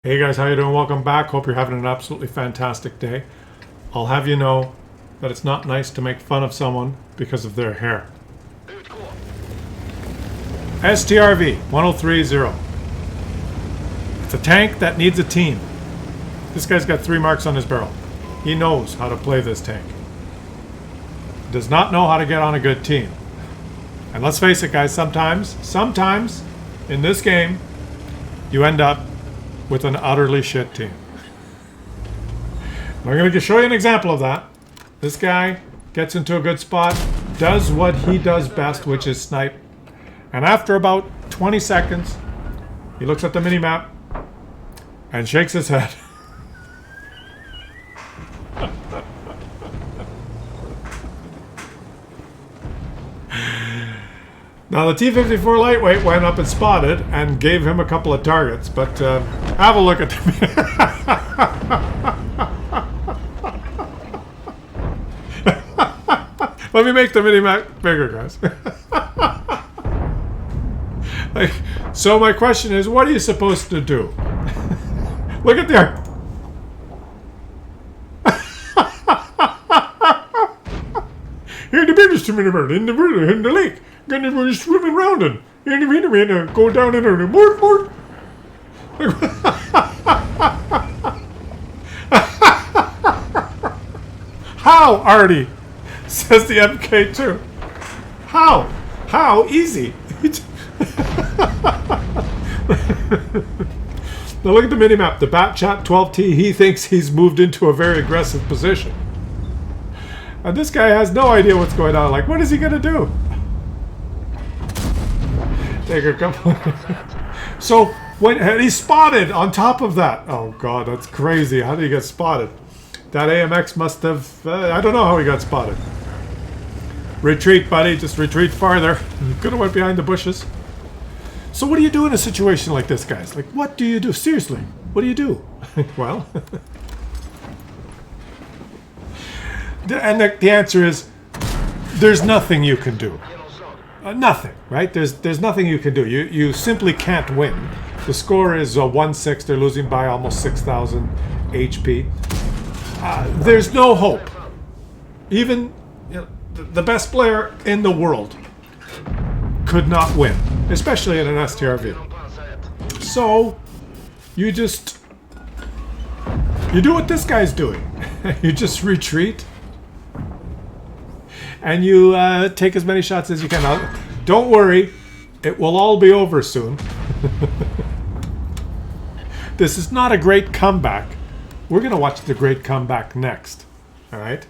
Hey guys, how you doing? Welcome back. Hope you're having an absolutely fantastic day. I'll have you know that it's not nice to make fun of someone because of their hair. STRV 1030. It's a tank that needs a team. This guy's got 3 marks on his barrel. He knows how to play this tank. Does not know how to get on a good team. And let's face it guys, sometimes in this game you end up with an utterly shit team. I'm going to show you an example of that. This guy gets into a good spot, does what he does best, which is snipe. And after about 20 seconds, he looks at the mini-map and shakes his head. Now the T-54 lightweight went up and spotted and gave him a couple of targets, but have a look at them. Let me make the mini-map bigger, guys. So my question is, what are you supposed to do? Look at there. Here the biggest mini-bird in the lake. Gonna swimming around and go down in there and mort. How, Artie? Says the MK2. How easy? Now look at the minimap. The Batchat 12T, he thinks he's moved into a very aggressive position. And this guy has no idea what's going on. Like, what is he gonna do? Take a couple. So when he's spotted on top of that, oh god, that's crazy. How did he get spotted? That AMX must have. I don't know how he got spotted. Retreat, buddy. Just retreat farther. Could have went behind the bushes. So what do you do in a situation like this, guys? Like, what do you do? Seriously, what do you do? Well, and the answer is there's nothing you can do. Nothing, right? There's nothing you can do. You simply can't win. The score is 1-6. They're losing by almost 6,000 HP. There's no hope. Even the best player in the world could not win, especially in an STRV. So you do what this guy's doing. You just retreat. And you take as many shots as you can. Now, don't worry, it will all be over soon. This is not a great comeback. We're going to watch the great comeback next. All right?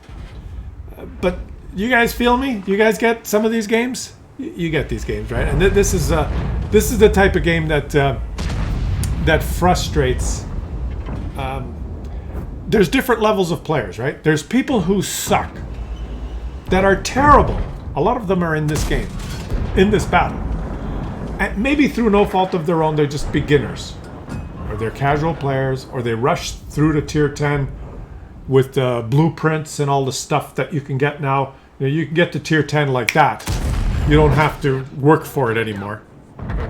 But you guys feel me? You guys get some of these games? You get these games, right? And this is the type of game that that frustrates. There's different levels of players, right? There's people who suck, that are terrible. A lot of them are in this game, in this battle. And maybe through no fault of their own, they're just beginners. Or they're casual players, or they rush through to tier 10 with blueprints and all the stuff that you can get now. You can get to tier 10 like that. You don't have to work for it anymore.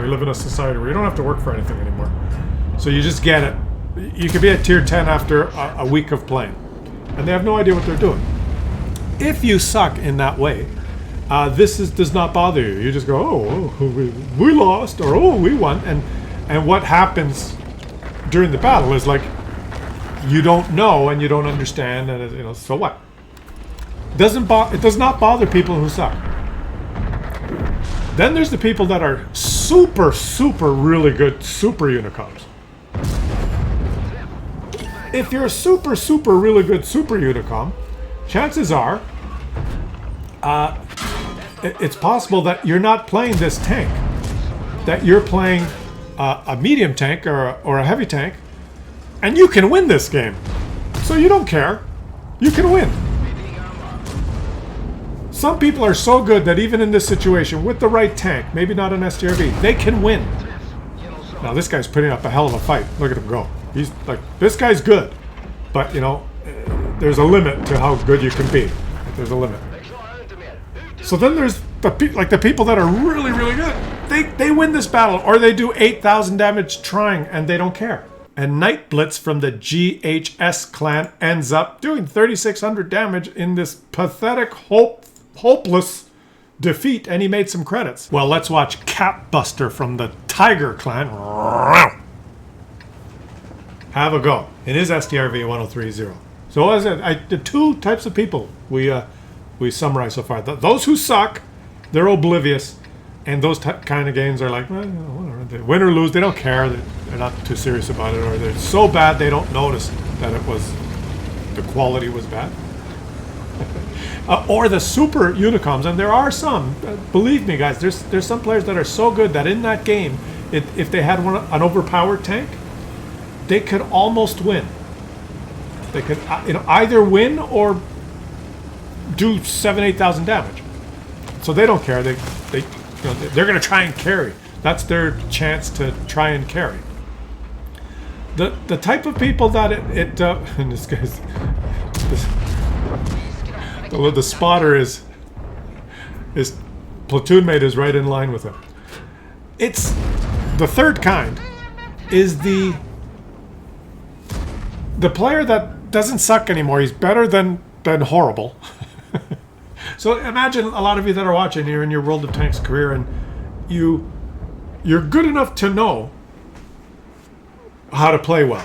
We live in a society where you don't have to work for anything anymore. So you just get it. You could be at tier 10 after a week of playing. And they have no idea what they're doing. If you suck in that way, does not bother you. You just go, oh, we lost, or oh, we won, and what happens during the battle is like you don't know and you don't understand, and so what? It does not bother people who suck. Then there's the people that are super really good super unicoms. If you're a super really good super unicom, chances are, it's possible that you're not playing this tank, that you're playing a medium tank or a heavy tank, and you can win this game. So you don't care. You can win. Some people are so good that even in this situation, with the right tank, maybe not an STRV, they can win. Now this guy's putting up a hell of a fight. Look at him go. He's like, this guy's good, but there's a limit to how good you can be. There's a limit. So then there's the people that are really good. They win this battle, or they do 8,000 damage trying, and they don't care. and Night Blitz from the GHS clan ends up doing 3,600 damage in this pathetic, hopeless defeat, and he made some credits. Well, let's watch Capbuster from the Tiger clan have a go in his STRV 1030. So as the two types of people we summarize so far. Those who suck, they're oblivious, and those kind of games are like, well, you know, whatever. They win or lose, they don't care. They're not too serious about it, or they're so bad they don't notice that the quality was bad. Or the super unicoms, and there are some. Believe me, guys, there's some players that are so good that in that game, if they had an overpowered tank, they could almost win. They could either win or do 7,000-8,000 damage. So they don't care. They're going to try and carry. That's their chance to try and carry. The type of people that and this guy's the spotter is his platoon mate is right in line with him. It's the third kind is the player that doesn't suck anymore. He's better than horrible. So imagine a lot of you that are watching, you're in your World of Tanks career, and you're good enough to know how to play well,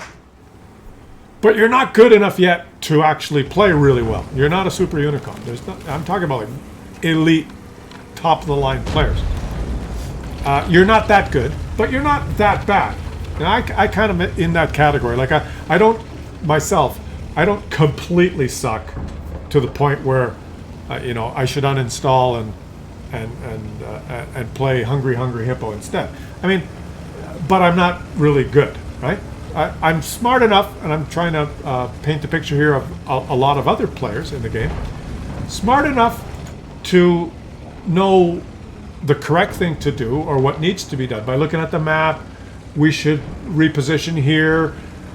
but you're not good enough yet to actually play really well. You're not a super unicorn. I'm talking about like elite, top of the line players. You're not that good, but you're not that bad. And I kind of in that category. Like I don't myself. I don't completely suck to the point where I should uninstall and play Hungry Hippo instead. I mean, but I'm not really good, right? I'm smart enough, and I'm trying to paint the picture here of a lot of other players in the game. Smart enough to know the correct thing to do or what needs to be done by looking at the map. We should reposition here.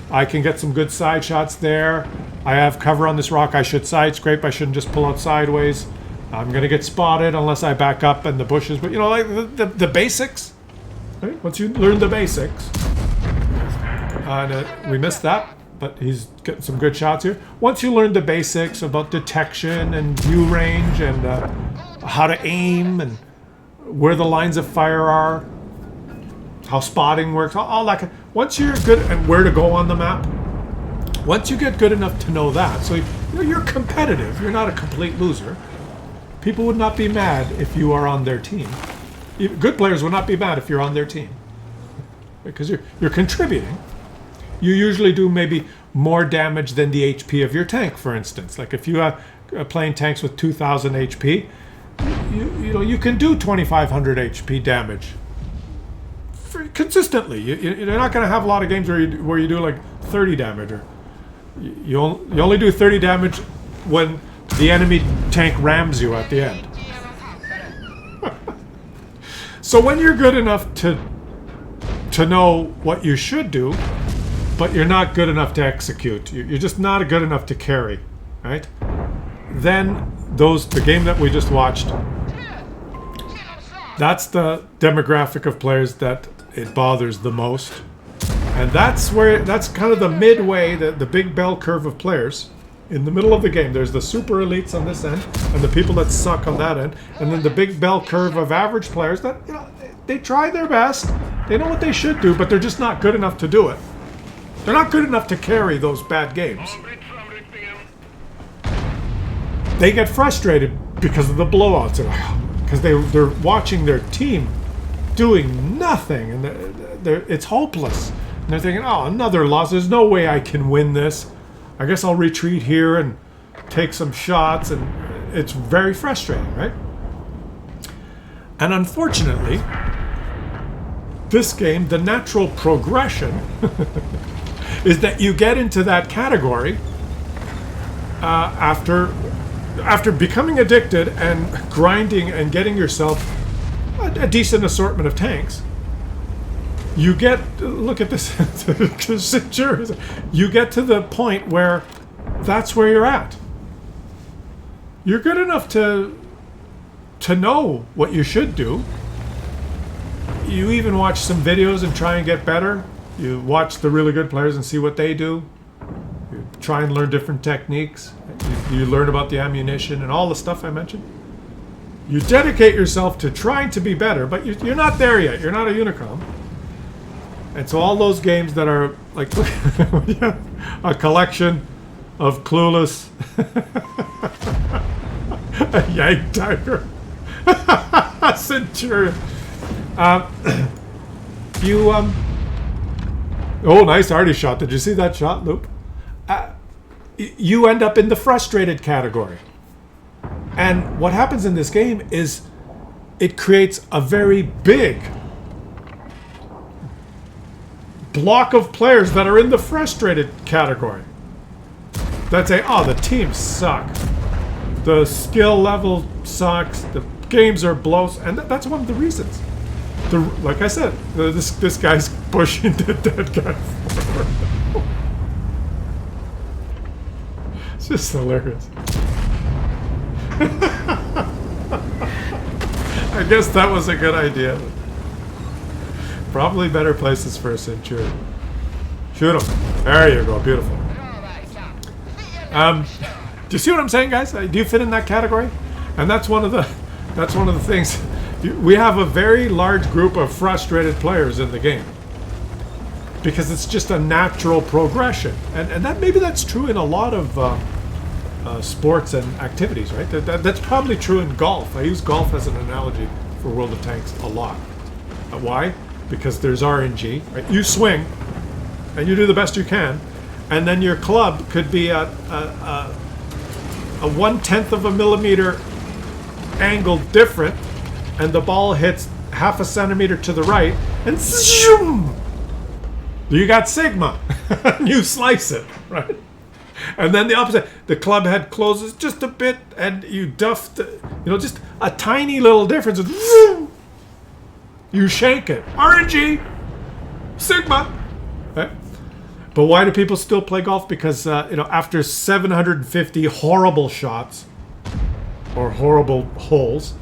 I can get some good side shots there. I have cover on this rock. I should side scrape. I shouldn't just pull out sideways. I'm going to get spotted unless I back up in the bushes. But, like the basics. Right? Once you learn the basics. We missed that, but he's getting some good shots here. Once you learn the basics about detection and view range and how to aim and where the lines of fire are, how spotting works, all that. Once you're good and where to go on the map, once you get good enough to know that, so you're competitive, you're not a complete loser. People would not be mad if you are on their team. Good players would not be mad if you're on their team because you're contributing. You usually do maybe more damage than the HP of your tank, for instance. Like if you are playing tanks with 2,000 HP, you can do 2,500 HP damage consistently. You're not going to have a lot of games where you do like 30 damage, or you only do 30 damage when the enemy tank rams you at the end. So when you're good enough to know what you should do, but you're not good enough to execute, you're just not good enough to carry, right? Then the game that we just watched, that's the demographic of players that it bothers the most. And that's kind of the midway, the big bell curve of players. In the middle of the game, there's the super elites on this end, and the people that suck on that end, and then the big bell curve of average players that, they try their best, they know what they should do, but they're just not good enough to do it. They're not good enough to carry those bad games. They get frustrated because of the blowouts, because they're watching their team doing nothing, and it's hopeless. And they're thinking, oh, another loss. There's no way I can win this. I guess I'll retreat here and take some shots, and it's very frustrating, right? And unfortunately, this game, the natural progression is that you get into that category after becoming addicted and grinding and getting yourself a decent assortment of tanks. You get, look at this, you get to the point where that's where you're at. You're good enough to know what you should do. You even watch some videos and try and get better. You watch the really good players and see what they do. You try and learn different techniques. You learn about the ammunition and all the stuff I mentioned. You dedicate yourself to trying to be better, but you're not there yet. You're not a Unicom. And so all those games that are like a collection of Clueless, a Yank Tiger, a Centurion. Oh, nice arty shot. Did you see that shot, Luke? You end up in the frustrated category. And what happens in this game is it creates a very big block of players that are in the frustrated category. That say, oh, the teams suck. The skill level sucks. The games are blows. And that's one of the reasons. Like I said, this guy's pushing the dead guy forward. It's just hilarious. I guess that was a good idea. Probably better places for a Centurion. Shoot him. There you go. Beautiful. Do you see what I'm saying, guys? Do you fit in that category? And that's one of the things. We have a very large group of frustrated players in the game because it's just a natural progression, and maybe that's true in a lot of sports and activities, right? That's probably true in golf. I use golf as an analogy for World of Tanks a lot. Why? Because there's RNG, right? You swing, and you do the best you can, and then your club could be a 1/10 of a millimeter angle different, and the ball hits half a centimeter to the right, and zoom, you got Sigma. You slice it, right? And then the opposite, the club head closes just a bit, and you duff, just a tiny little difference. Zoom, you shank it. RNG, Sigma. Right? But why do people still play golf? Because after 750 horrible shots or horrible holes,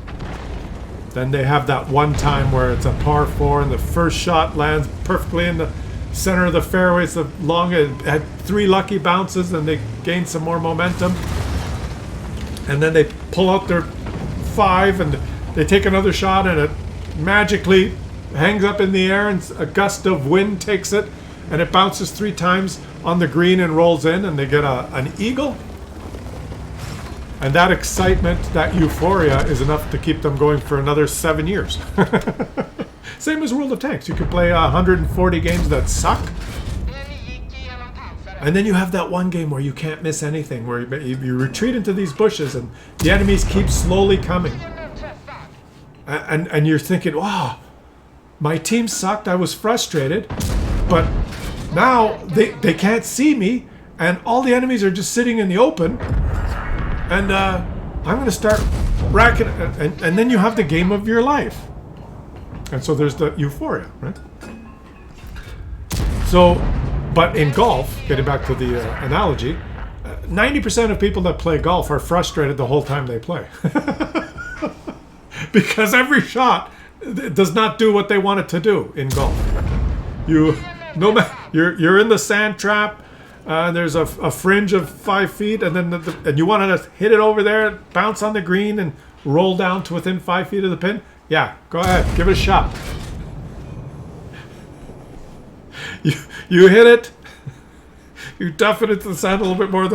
then they have that one time where it's a par 4 and the first shot lands perfectly in the center of the fairway. It's long. It had 3 lucky bounces, and they gain some more momentum. And then they pull out their 5 and they take another shot, and it magically hangs up in the air, and a gust of wind takes it, and it bounces 3 times on the green and rolls in, and they get an eagle. And that excitement, that euphoria, is enough to keep them going for another 7 years. Same as World of Tanks. You can play 140 games that suck. And then you have that one game where you can't miss anything, where you retreat into these bushes and the enemies keep slowly coming. And you're thinking, wow, my team sucked, I was frustrated, but now they can't see me, and all the enemies are just sitting in the open. And I'm going to start racking, and then you have the game of your life. And so there's the euphoria, right? So, but in golf, getting back to the analogy, 90% of people that play golf are frustrated the whole time they play. Because every shot does not do what they want it to do in golf. You're in the sand trap. There's a fringe of 5 feet, and then and you want to hit it over there, bounce on the green, and roll down to within 5 feet of the pin. Yeah, go ahead, give it a shot. You hit it, you duff it into the sand a little bit more.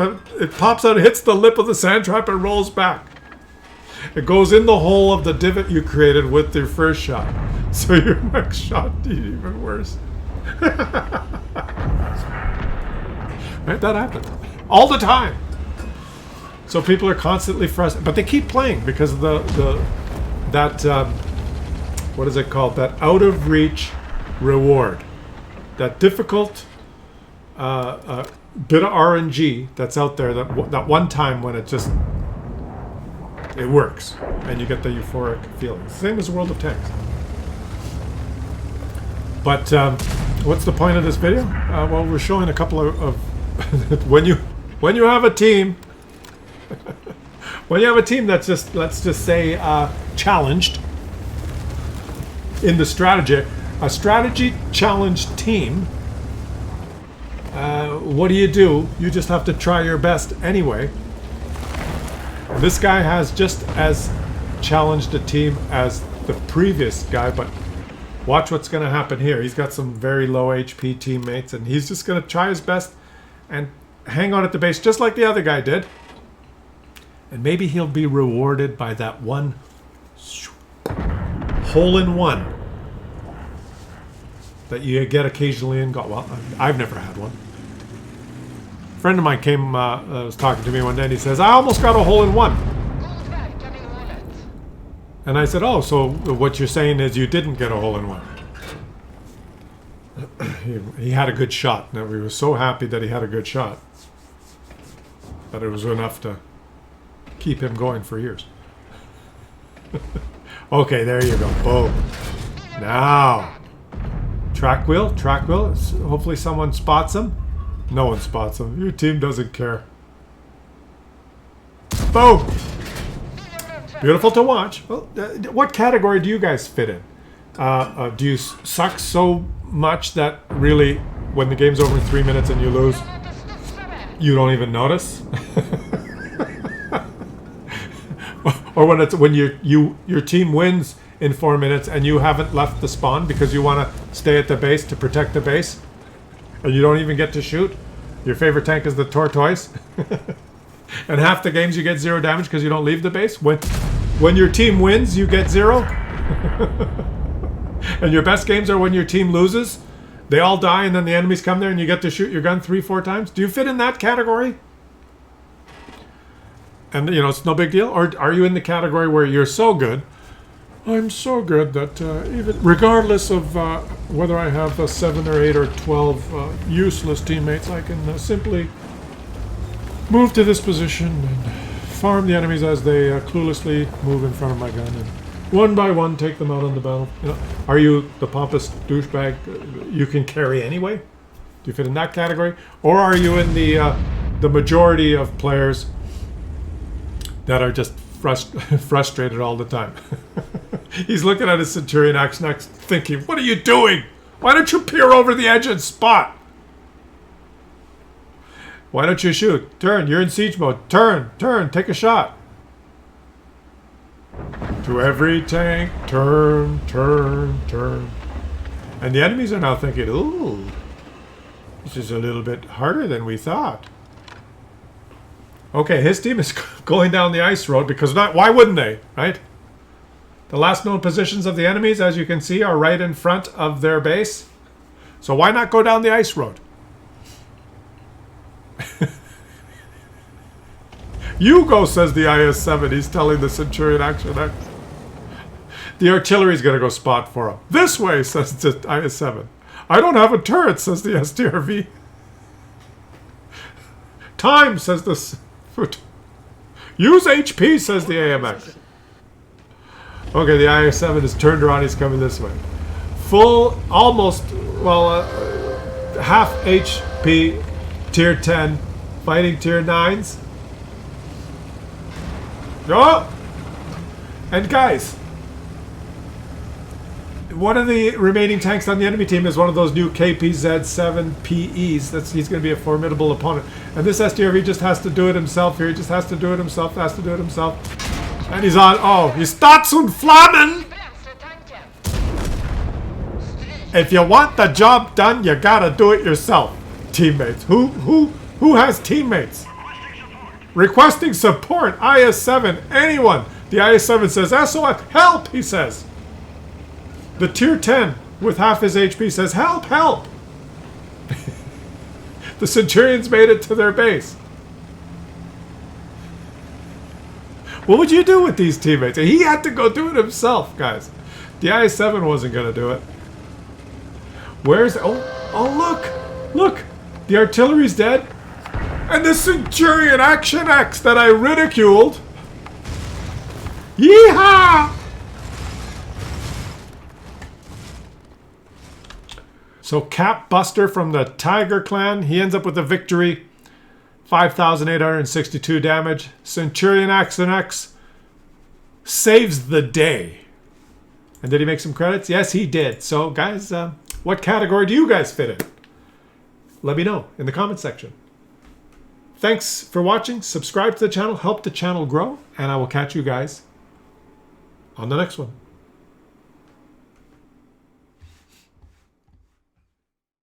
It pops out, hits the lip of the sand trap, and rolls back. It goes in the hole of the divot you created with your first shot. So your next shot is even worse. Right? That happens all the time. So people are constantly frustrated, but they keep playing because of that what is it called? That out of reach reward, that difficult bit of RNG that's out there. That one time when it works, and you get the euphoric feeling. Same as World of Tanks. But what's the point of this video? Well, we're showing a couple of when you have a team, when you have a team that's just, let's just say, challenged in the strategy, a strategy challenged team what do? You just have to try your best anyway. This guy has just as challenged a team as the previous guy, but watch what's going to happen here. He's got some very low HP teammates, and he's just going to try his best and hang on at the base just like the other guy did. And maybe he'll be rewarded by that one hole-in-one that you get occasionally in golf. Well, I've never had one. A friend of mine came, was talking to me one day, and he says, I almost got a hole-in-one. And I said, oh, so what you're saying is you didn't get a hole-in-one. He had a good shot. And we were so happy that he had a good shot that it was enough to keep him going for years. Okay, there you go. Boom. Now, track wheel. Hopefully someone spots him. No one spots him. Your team doesn't care. Boom. Beautiful to watch. Well, what category do you guys fit in? Do you suck so much that really, when the game's over in 3 minutes and you lose, you don't even notice? Or when your team wins in 4 minutes and you haven't left the spawn because you want to stay at the base to protect the base, and you don't even get to shoot? Your favorite tank is the tortoise. And half the games you get 0 damage because you don't leave the base. When your team wins, you get 0. And your best games are when your team loses. They all die and then the enemies come there and you get to shoot your gun 3-4 times. Do you fit in that category? And, you know, it's no big deal? Or are you in the category where you're so good? I'm so good that even regardless of whether I have 7 or 8 or 12 useless teammates, I can simply move to this position and farm the enemies as they cluelessly move in front of my gun, and one by one take them out on the battle. You know, are you the pompous douchebag you can carry anyway? Do you fit in that category? Or are you in the majority of players that are just frustrated all the time? He's looking at his Centurion action next, thinking, what are you doing? Why don't you peer over the edge and spot? Why don't you shoot? Turn, you're in siege mode. Turn, take a shot. To every tank, turn. And the enemies are now thinking, ooh, this is a little bit harder than we thought. Okay, his team is going down the ice road because why wouldn't they, right? The last known positions of the enemies, as you can see, are right in front of their base. So why not go down the ice road? You go, says the IS-7. He's telling the Centurion Action X. The artillery's going to go spot for him. This way, says the IS-7. I don't have a turret, says the STRV. Time, says the... Use HP, says the AMX. Okay, the IS-7 is turned around. He's coming this way. Full, almost, well, half HP, tier 10, fighting tier 9s. Oh! And guys, one of the remaining tanks on the enemy team is one of those new KPZ-7PEs. He's going to be a formidable opponent. And this SDRV just has to do it himself here. He just has to do it himself, And he's on, oh, he starts und Flammen! If you want the job done, you gotta do it yourself, teammates. Who has teammates? Requesting support, IS-7, anyone. The IS-7 says, SOS, help, he says. The tier 10 with half his HP says, help. The Centurions made it to their base. What would you do with these teammates? He had to go do it himself, guys. The IS-7 wasn't going to do it. Where's... Oh, look. The artillery's dead. And the Centurion Action X that I ridiculed. Yeehaw! So Cap Buster from the Tiger Clan, he ends up with a victory. 5,862 damage. Centurion Action X saves the day. And did he make some credits? Yes, he did. So guys, what category do you guys fit in? let me know in the comment section. Thanks for watching. Subscribe to the channel, help the channel grow, and I will catch you guys on the next one.